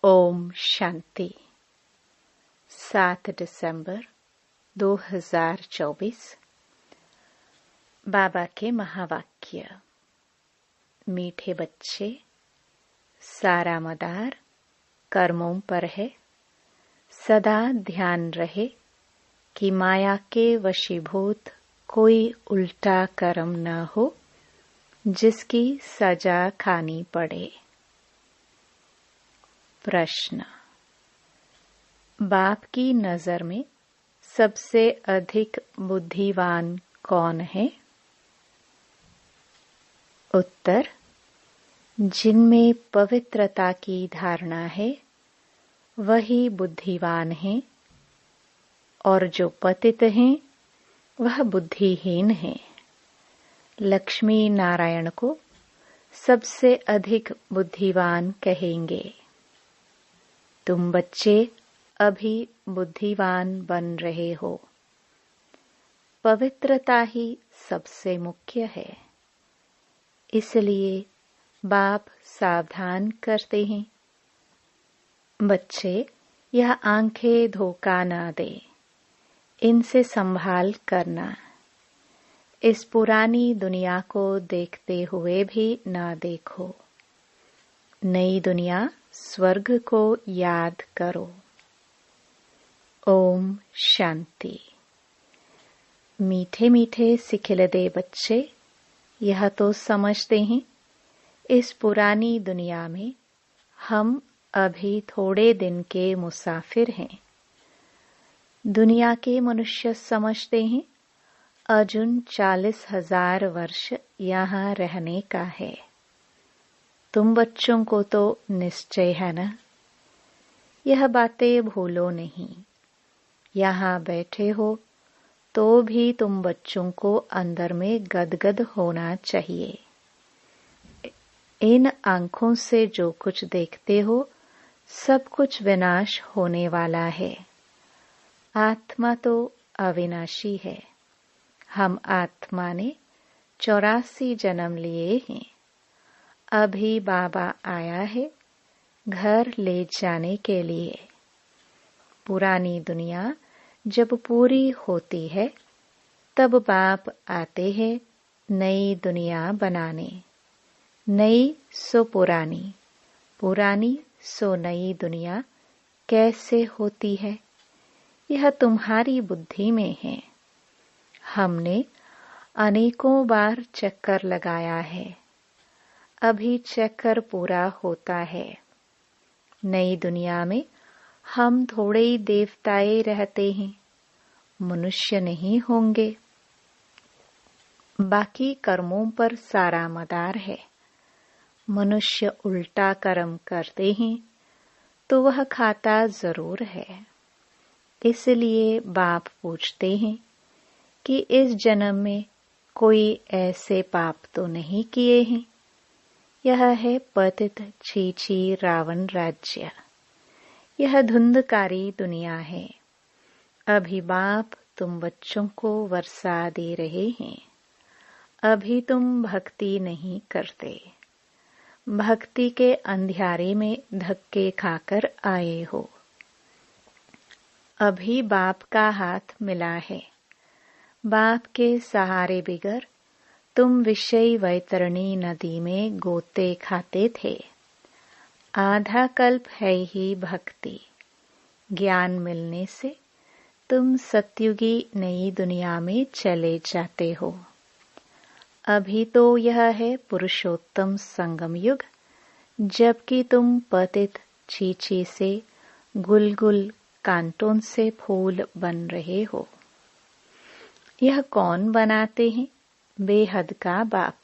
ओम शांति। 7 दिसंबर 2024। बाबा के महावाक्य। मीठे बच्चे, सारा मदार कर्मों पर है। सदा ध्यान रहे कि माया के वशीभूत कोई उल्टा कर्म न हो जिसकी सजा खानी पड़े। प्रश्न। बाप की नजर में सबसे अधिक बुद्धिमान कौन है? उत्तर। जिनमें पवित्रता की धारणा है वही बुद्धिमान है, और जो पतित हैं वह बुद्धिहीन है। लक्ष्मी नारायण को सबसे अधिक बुद्धिमान कहेंगे। तुम बच्चे अभी बुद्धिमान बन रहे हो। पवित्रता ही सबसे मुख्य है, इसलिए बाप सावधान करते हैं। बच्चे, यह आंखें धोखा न दे, इनसे संभाल करना। इस पुरानी दुनिया को देखते हुए भी न देखो। नई दुनिया स्वर्ग को याद करो। ओम शांति। मीठे मीठे सिखिलदे बच्चे, यह तो समझते हैं इस पुरानी दुनिया में हम अभी थोड़े दिन के मुसाफिर हैं। दुनिया के मनुष्य समझते हैं अर्जुन 40,000 वर्ष यहाँ रहने का है। तुम बच्चों को तो निश्चय है ना? यह बातें भूलो नहीं। यहाँ बैठे हो तो भी तुम बच्चों को अंदर में गदगद होना चाहिए। इन आंखों से जो कुछ देखते हो सब कुछ विनाश होने वाला है। आत्मा तो अविनाशी है। हम आत्मा ने 84 जन्म लिए हैं। अभी बाबा आया है घर ले जाने के लिए। पुरानी दुनिया जब पूरी होती है तब बाप आते हैं नई दुनिया बनाने। नई सो पुरानी, पुरानी सो नई दुनिया कैसे होती है? यह तुम्हारी बुद्धि में है। हमने अनेकों बार चक्कर लगाया है। अभी चक्कर पूरा होता है। नई दुनिया में हम थोड़े ही देवताए रहते हैं, मनुष्य नहीं होंगे। बाकी कर्मों पर सारा मदार है। मनुष्य उल्टा कर्म करते हैं तो वह खाता जरूर है। इसलिए बाप पूछते हैं कि इस जन्म में कोई ऐसे पाप तो नहीं किए हैं? यह है पतित छीछी रावण राज्य। यह धुंधकारी दुनिया है। अभी बाप तुम बच्चों को वर्षा दे रहे हैं। अभी तुम भक्ति नहीं करते। भक्ति के अंधियारे में धक्के खाकर आए हो। अभी बाप का हाथ मिला है। बाप के सहारे बिगर तुम विषय वैतरणी नदी में गोते खाते थे। आधा कल्प है ही भक्ति। ज्ञान मिलने से तुम सतयुगी नई दुनिया में चले जाते हो। अभी तो यह है पुरुषोत्तम संगम युग, जबकि तुम पतित छीछी से गुलगुल कांटों से फूल बन रहे हो। यह कौन बनाते हैं? बेहद का बाप।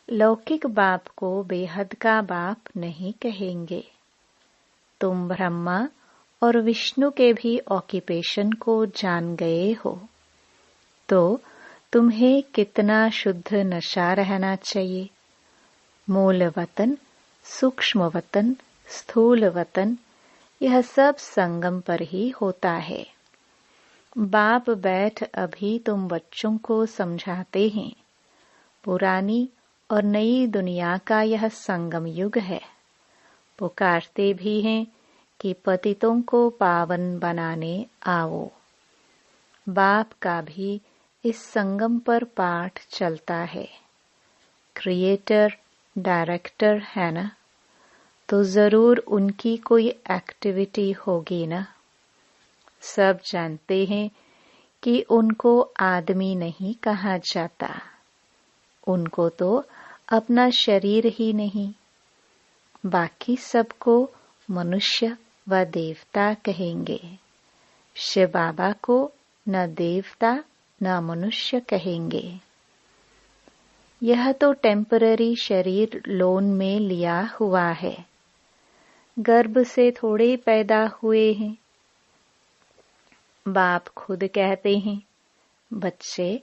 लौकिक बाप को बेहद का बाप नहीं कहेंगे। तुम ब्रह्मा और विष्णु के भी ऑक्यूपेशन को जान गए हो, तो तुम्हें कितना शुद्ध नशा रहना चाहिए। मूल वतन, सूक्ष्म वतन, स्थूल वतन, यह सब संगम पर ही होता है। बाप बैठ अभी तुम बच्चों को समझाते हैं पुरानी और नई दुनिया का यह संगम युग है। पुकारते भी हैं कि पतितों को पावन बनाने आओ। बाप का भी इस संगम पर पाठ चलता है। क्रिएटर डायरेक्टर है ना, तो जरूर उनकी कोई एक्टिविटी होगी ना। सब जानते हैं कि उनको आदमी नहीं कहा जाता, उनको तो अपना शरीर ही नहीं, बाकी सबको मनुष्य व देवता कहेंगे। शिव बाबा को न देवता न मनुष्य कहेंगे। यह तो टेम्पररी शरीर लोन में लिया हुआ है, गर्भ से थोड़े पैदा हुए हैं। बाप खुद कहते हैं, बच्चे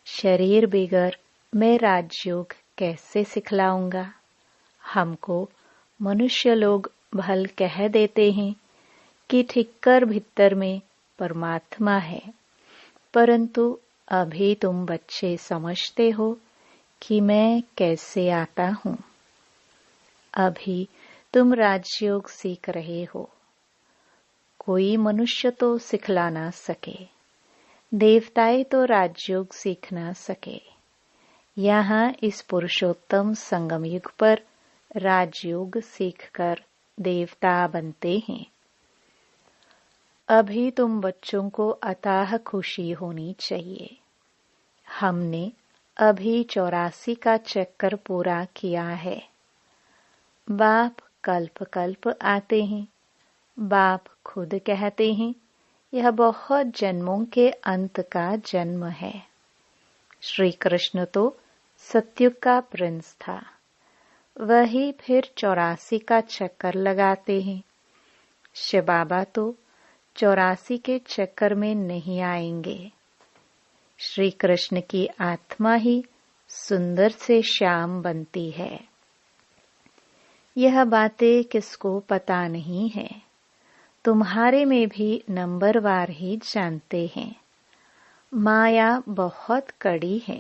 शरीर बिगर मैं राजयोग कैसे सिखलाऊंगा। हमको मनुष्य लोग भल कह देते हैं कि ठिक्कर भीतर में परमात्मा है, परंतु अभी तुम बच्चे समझते हो कि मैं कैसे आता हूँ। अभी तुम राजयोग सीख रहे हो, कोई मनुष्य तो सिखला ना सके, देवताएं तो राजयोग सीख ना सके। यहाँ इस पुरुषोत्तम संगम युग पर राजयोग सीखकर देवता बनते हैं। अभी तुम बच्चों को अथाह खुशी होनी चाहिए। हमने अभी 84 का चक्कर पूरा किया है। बाप कल्प कल्प आते हैं। बाप खुद कहते हैं, यह बहुत जन्मों के अंत का जन्म है। श्री कृष्ण तो सतयुग का प्रिंस था, वही फिर 84 का चक्कर लगाते हैं। शिव बाबा तो 84 के चक्कर में नहीं आएंगे। श्री कृष्ण की आत्मा ही सुंदर से श्याम बनती है। यह बातें किसको पता नहीं है, तुम्हारे में भी नंबरवार ही जानते हैं। माया बहुत कड़ी है,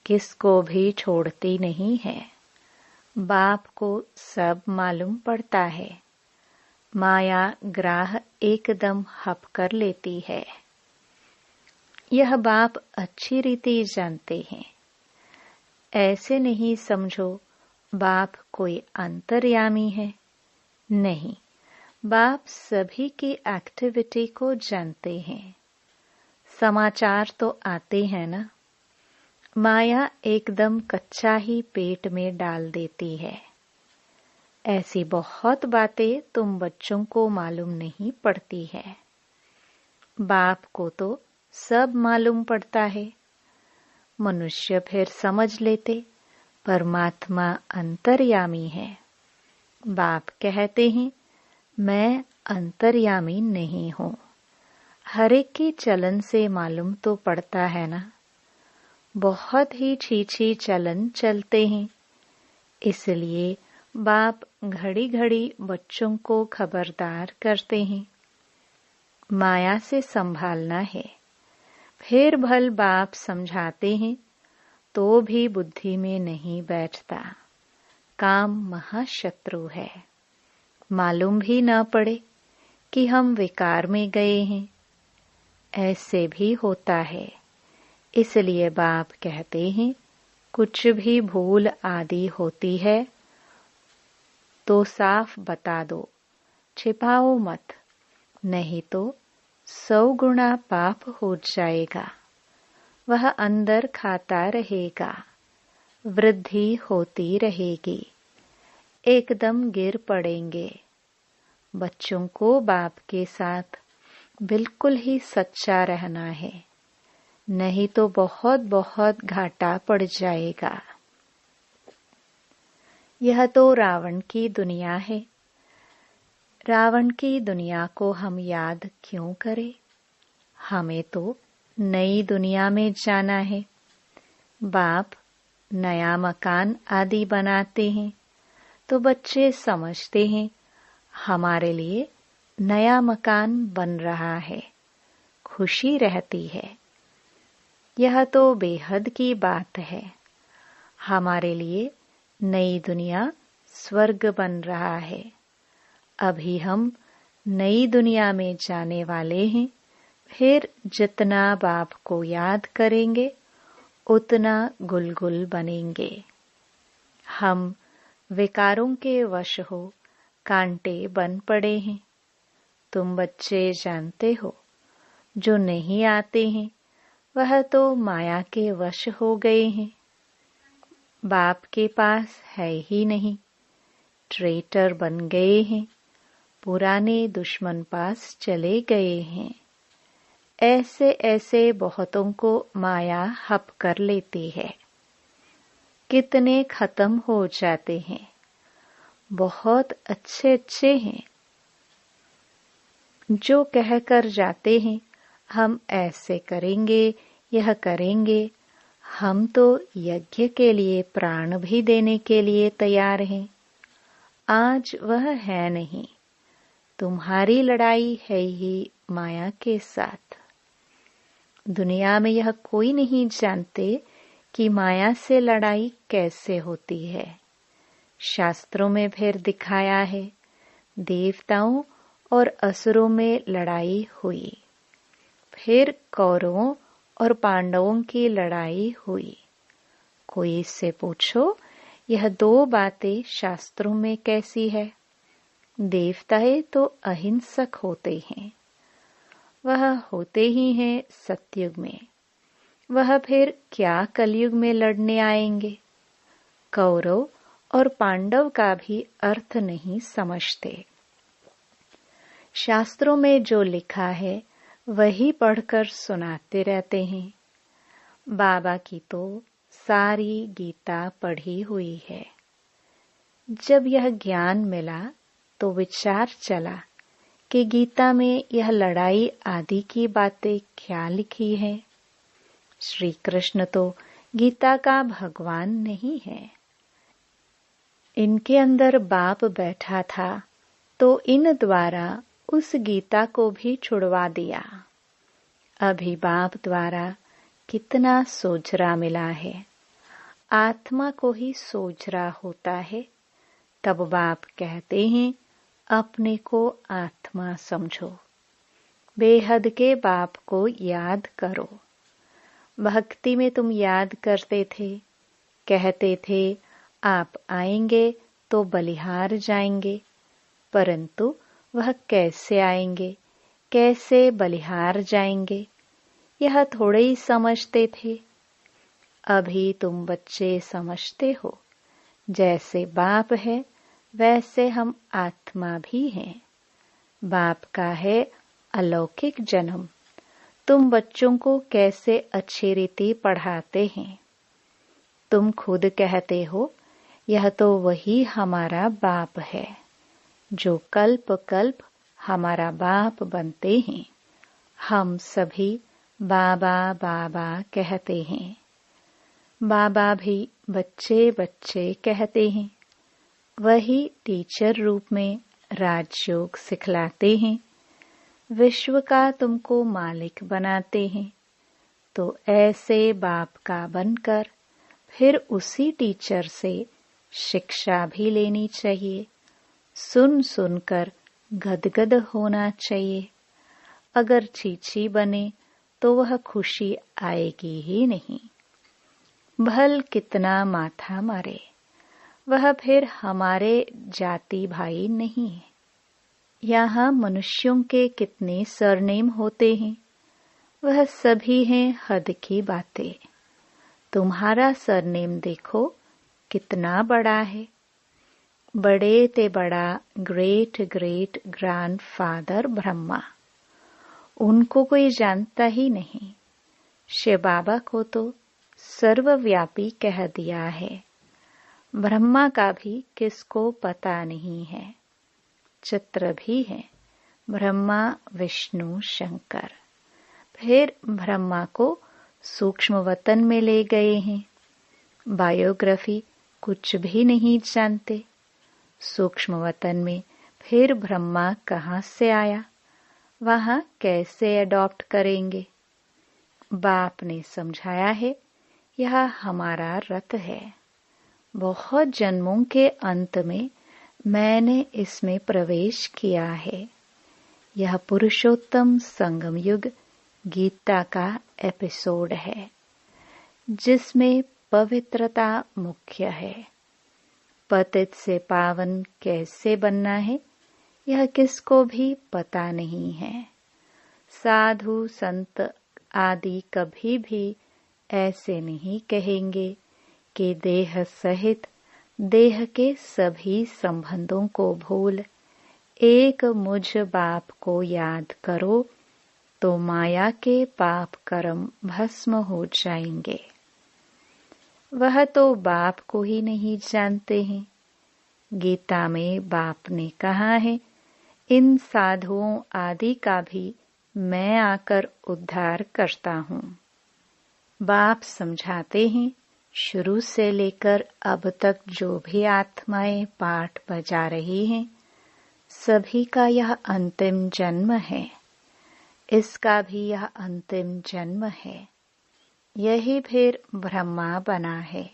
किसको भी छोड़ती नहीं है। बाप को सब मालूम पड़ता है। माया ग्राह एकदम हप कर लेती है। यह बाप अच्छी रीति जानते हैं। ऐसे नहीं समझो बाप कोई अंतर्यामी है, नहीं, बाप सभी की एक्टिविटी को जानते हैं। समाचार तो आते हैं ना, माया एकदम कच्चा ही पेट में डाल देती है। ऐसी बहुत बातें तुम बच्चों को मालूम नहीं पड़ती है। बाप को तो सब मालूम पड़ता है। मनुष्य फिर समझ लेते परमात्मा अंतर्यामी है। बाप कहते हैं, मैं अंतर्यामी नहीं हूँ। हर एक की चलन से मालूम तो पड़ता है ना। बहुत ही छीछी चलन चलते हैं, इसलिए बाप घड़ी घड़ी बच्चों को खबरदार करते हैं। माया से संभालना है। फिर भल बाप समझाते हैं तो भी बुद्धि में नहीं बैठता। काम महाशत्रु है। मालूम भी ना पड़े कि हम विकार में गए हैं, ऐसे भी होता है। इसलिए बाप कहते हैं, कुछ भी भूल आदि होती है तो साफ बता दो, छिपाओ मत, नहीं तो 100 गुना पाप हो जाएगा। वह अंदर खाता रहेगा, वृद्धि होती रहेगी, एकदम गिर पड़ेंगे। बच्चों को बाप के साथ बिल्कुल ही सच्चा रहना है, नहीं तो बहुत बहुत घाटा पड़ जाएगा। यह तो रावण की दुनिया है। रावण की दुनिया को हम याद क्यों करें? हमें तो नई दुनिया में जाना है। बाप नया मकान आदि बनाते हैं तो बच्चे समझते हैं हमारे लिए नया मकान बन रहा है, खुशी रहती है। यह तो बेहद की बात है। हमारे लिए नई दुनिया स्वर्ग बन रहा है। अभी हम नई दुनिया में जाने वाले हैं। फिर जितना बाप को याद करेंगे उतना गुलगुल बनेंगे। हम विकारों के वश हो कांटे बन पड़े हैं। तुम बच्चे जानते हो, जो नहीं आते हैं वह तो माया के वश हो गए हैं। बाप के पास है ही नहीं, ट्रेटर बन गए हैं, पुराने दुश्मन पास चले गए हैं। ऐसे ऐसे बहुतों को माया हप कर लेती है। कितने खत्म हो जाते हैं। बहुत अच्छे अच्छे हैं जो कह कर जाते हैं हम ऐसे करेंगे, यह करेंगे। हम तो यज्ञ के लिए प्राण भी देने के लिए तैयार हैं। आज वह है नहीं। तुम्हारी लड़ाई है ही माया के साथ। दुनिया में यह कोई नहीं जानते कि माया से लड़ाई कैसे होती है। शास्त्रों में फिर दिखाया है, देवताओं और असुरों में लड़ाई हुई। फिर कौरवों और पांडवों की लड़ाई हुई। कोई इससे पूछो, यह दो बातें शास्त्रों में कैसी है? देवताएं तो अहिंसक होते हैं, वह होते ही हैं सतयुग में। वह फिर क्या कलयुग में लड़ने आएंगे? कौरव और पांडव का भी अर्थ नहीं समझते। शास्त्रों में जो लिखा है वही पढ़कर सुनाते रहते हैं। बाबा की तो सारी गीता पढ़ी हुई है। जब यह ज्ञान मिला तो विचार चला कि गीता में यह लड़ाई आदि की बातें क्या लिखी है। श्री कृष्ण तो गीता का भगवान नहीं है। इनके अंदर बाप बैठा था तो इन द्वारा उस गीता को भी छुड़वा दिया। अभी बाप द्वारा कितना सोझरा मिला है। आत्मा को ही सोझरा होता है। तब बाप कहते हैं, अपने को आत्मा समझो, बेहद के बाप को याद करो। भक्ति में तुम याद करते थे, कहते थे आप आएंगे तो बलिहार जाएंगे, परंतु वह कैसे आएंगे, कैसे बलिहार जाएंगे, यह थोड़े ही समझते थे। अभी तुम बच्चे समझते हो, जैसे बाप है वैसे हम आत्मा भी हैं। बाप का है अलौकिक जन्म। तुम बच्चों को कैसे अच्छी रीति पढ़ाते हैं। तुम खुद कहते हो, यह तो वही हमारा बाप है जो कल्प कल्प हमारा बाप बनते हैं। हम सभी बाबा बाबा कहते हैं। बाबा भी बच्चे बच्चे कहते हैं। वही टीचर रूप में राजयोग सिखलाते हैं। विश्व का तुमको मालिक बनाते हैं। तो ऐसे बाप का बनकर फिर उसी टीचर से शिक्षा भी लेनी चाहिए। सुन सुनकर गदगद होना चाहिए। अगर चीची बने तो वह खुशी आएगी ही नहीं। भल कितना माथा मारे, वह फिर हमारे जाति भाई नहीं है। यहाँ मनुष्यों के कितने सरनेम होते हैं, वह सभी हैं हद की बातें। तुम्हारा सरनेम देखो कितना बड़ा है। बड़े ते बड़ा ग्रेट ग्रेट ग्रैंडफादर ब्रह्मा, उनको कोई जानता ही नहीं। शिव बाबा को तो सर्वव्यापी कह दिया है। ब्रह्मा का भी किसको पता नहीं है। चित्र भी है, ब्रह्मा विष्णु शंकर। फिर ब्रह्मा को सूक्ष्म वतन में ले गए हैं। बायोग्राफी कुछ भी नहीं जानते। सूक्ष्म वतन में फिर ब्रह्मा कहाँ से आया, वहाँ कैसे अडॉप्ट करेंगे। बाप ने समझाया है, यह हमारा रथ है। बहुत जन्मों के अंत में मैंने इसमें प्रवेश किया है। यह पुरुषोत्तम संगम युग गीता का एपिसोड है, जिसमें पवित्रता मुख्य है। पतित से पावन कैसे बनना है, यह किसको भी पता नहीं है। साधु संत आदि कभी भी ऐसे नहीं कहेंगे कि देह सहित देह के सभी संबंधों को भूल एक मुझ बाप को याद करो तो माया के पाप कर्म भस्म हो जाएंगे। वह तो बाप को ही नहीं जानते हैं। गीता में बाप ने कहा है, इन साधुओं आदि का भी मैं आकर उद्धार करता हूँ। बाप समझाते हैं, शुरू से लेकर अब तक जो भी आत्माएं पाठ बजा रही हैं, सभी का यह अंतिम जन्म है। इसका भी यह अंतिम जन्म है। यही फिर ब्रह्मा बना है।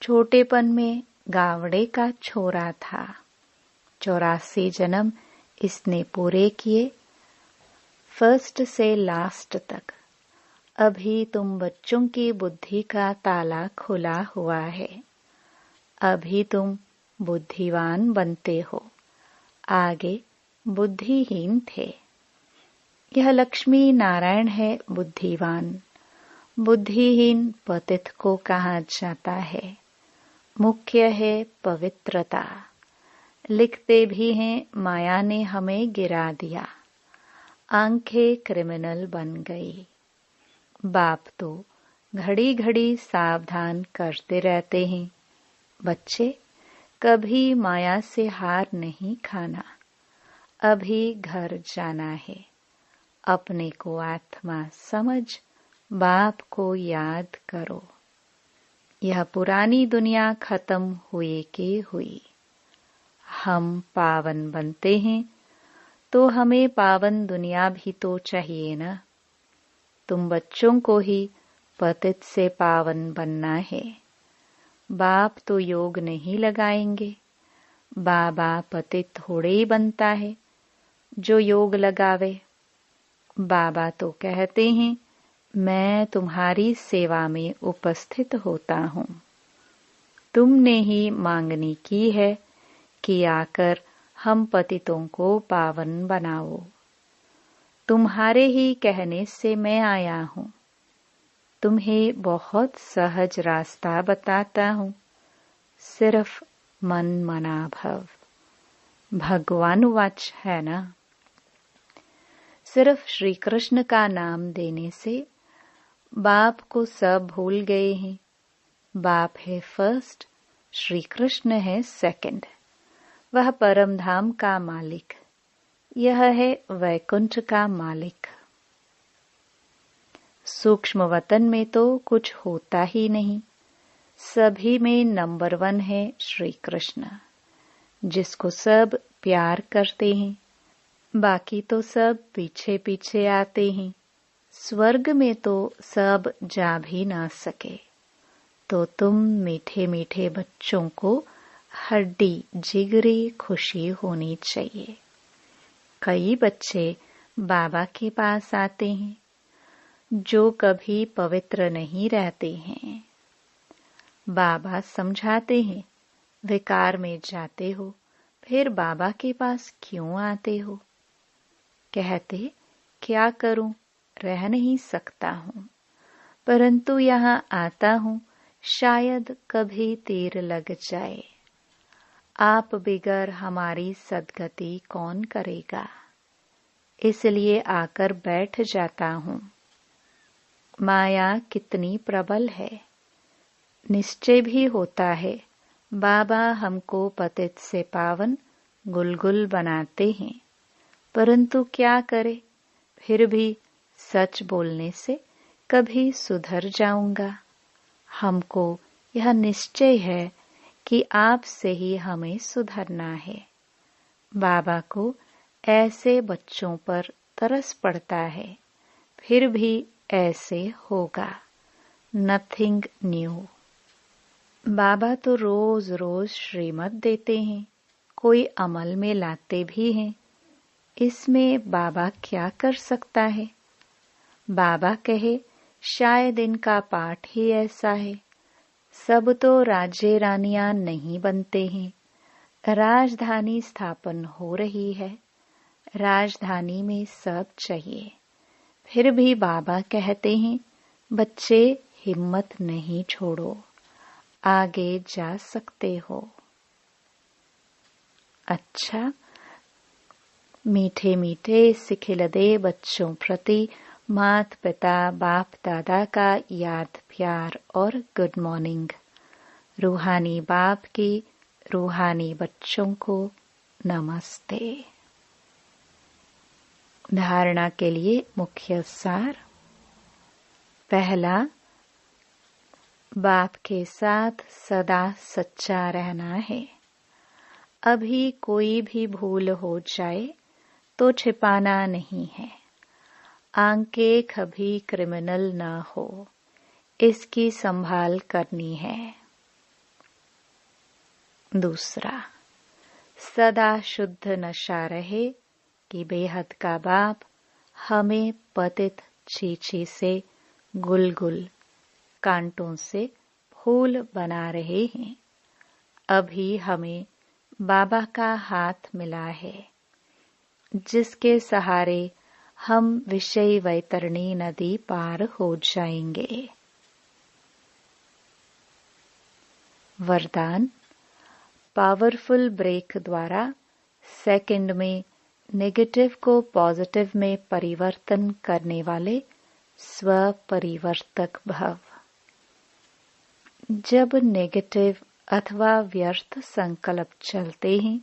छोटेपन में गावड़े का छोरा था। 84 जन्म इसने पूरे किए, फर्स्ट से लास्ट तक। अभी तुम बच्चों की बुद्धि का ताला खुला हुआ है। अभी तुम बुद्धिवान बनते हो, आगे बुद्धिहीन थे। यह लक्ष्मी नारायण है बुद्धिवान। बुद्धिहीन पतित को कहा जाता है। मुख्य है पवित्रता। लिखते भी हैं, माया ने हमें गिरा दिया, आंखें क्रिमिनल बन गई। बाप तो घड़ी घड़ी सावधान करते रहते हैं, बच्चे कभी माया से हार नहीं खाना। अभी घर जाना है। अपने को आत्मा समझ बाप को याद करो। यह पुरानी दुनिया खत्म हुए के हुई। हम पावन बनते हैं तो हमें पावन दुनिया भी तो चाहिए ना। तुम बच्चों को ही पतित से पावन बनना है। बाप तो योग नहीं लगाएंगे। बाबा पतित थोड़े ही बनता है जो योग लगावे। बाबा तो कहते हैं, मैं तुम्हारी सेवा में उपस्थित होता हूँ। तुमने ही मांगनी की है कि आकर हम पतितों को पावन बनाओ। तुम्हारे ही कहने से मैं आया हूँ। तुम्हें बहुत सहज रास्ता बताता हूँ। सिर्फ मन मना भव। भगवान वाच है ना। सिर्फ श्री कृष्ण का नाम देने से बाप को सब भूल गए हैं। बाप है फर्स्ट, श्री कृष्ण है सेकंड। वह परम धाम का मालिक, यह है वैकुंठ का मालिक। सूक्ष्म वतन में तो कुछ होता ही नहीं। सभी में नंबर 1 है श्री कृष्ण, जिसको सब प्यार करते हैं। बाकी तो सब पीछे पीछे आते हैं। स्वर्ग में तो सब जा भी ना सके। तो तुम मीठे मीठे बच्चों को हड्डी जिगरी खुशी होनी चाहिए। कई बच्चे बाबा के पास आते हैं जो कभी पवित्र नहीं रहते हैं। बाबा समझाते हैं, विकार में जाते हो, फिर बाबा के पास क्यों आते हो? कहते, क्या करूं, रह नहीं सकता हूं, परंतु यहाँ आता हूं, शायद कभी तीर लग जाए। आप बिगर हमारी सद्गति कौन करेगा? इसलिए आकर बैठ जाता हूं। माया कितनी प्रबल है। निश्चय भी होता है, बाबा हमको पतित से पावन गुलगुल बनाते हैं, परंतु क्या करे, फिर भी सच बोलने से कभी सुधर जाऊंगा। हमको यह निश्चय है कि आपसे ही हमें सुधरना है। बाबा को ऐसे बच्चों पर तरस पड़ता है, फिर भी ऐसे होगा। Nothing new. बाबा तो रोज रोज श्रीमत देते हैं, कोई अमल में लाते भी हैं। इसमें बाबा क्या कर सकता है? बाबा कहे शायद इनका पाठ ही ऐसा है। सब तो राज्य रानियां नहीं बनते हैं। राजधानी स्थापन हो रही है, राजधानी में सब चाहिए। फिर भी बाबा कहते हैं बच्चे हिम्मत नहीं छोड़ो, आगे जा सकते हो। अच्छा, मीठे मीठे सिखिलदे बच्चों प्रति माता पिता बाप दादा का याद प्यार और गुड मॉर्निंग। रूहानी बाप की रूहानी बच्चों को नमस्ते। धारणा के लिए मुख्य सार। पहला, बाप के साथ सदा सच्चा रहना है। अभी कोई भी भूल हो जाए तो छिपाना नहीं है। आंखें कभी क्रिमिनल न हो, इसकी संभाल करनी है। दूसरा, सदा शुद्ध नशा रहे कि बेहद का बाप हमें पतित चीची से गुलगुल कांटों से फूल बना रहे हैं। अभी हमें बाबा का हाथ मिला है, जिसके सहारे हम विषय वैतरणी नदी पार हो जाएंगे। वरदान। पावरफुल ब्रेक द्वारा सेकंड में नेगेटिव को पॉजिटिव में परिवर्तन करने वाले स्व परिवर्तक भव। जब नेगेटिव अथवा व्यर्थ संकल्प चलते हैं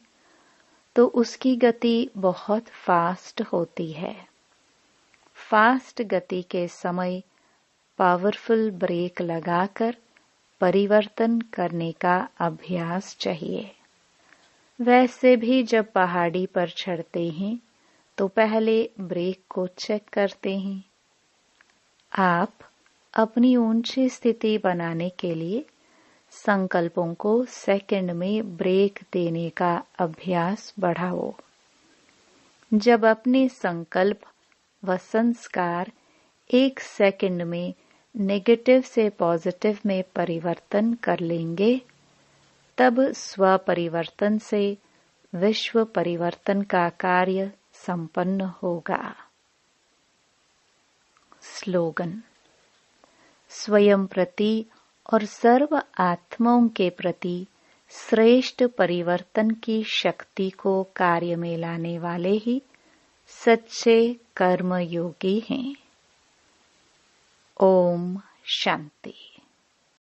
तो उसकी गति बहुत फास्ट होती है। फास्ट गति के समय पावरफुल ब्रेक लगाकर परिवर्तन करने का अभ्यास चाहिए। वैसे भी जब पहाड़ी पर चढ़ते हैं तो पहले ब्रेक को चेक करते हैं। आप अपनी ऊंची स्थिति बनाने के लिए संकल्पों को सेकंड में ब्रेक देने का अभ्यास बढ़ाओ। जब अपने संकल्प व संस्कार 1 सेकंड में नेगेटिव से पॉजिटिव में परिवर्तन कर लेंगे, तब स्व परिवर्तन से विश्व परिवर्तन का कार्य संपन्न होगा। स्लोगन। स्वयं प्रति और सर्व आत्माओं के प्रति श्रेष्ठ परिवर्तन की शक्ति को कार्य में लाने वाले ही सच्चे कर्मयोगी हैं। ओम शांति।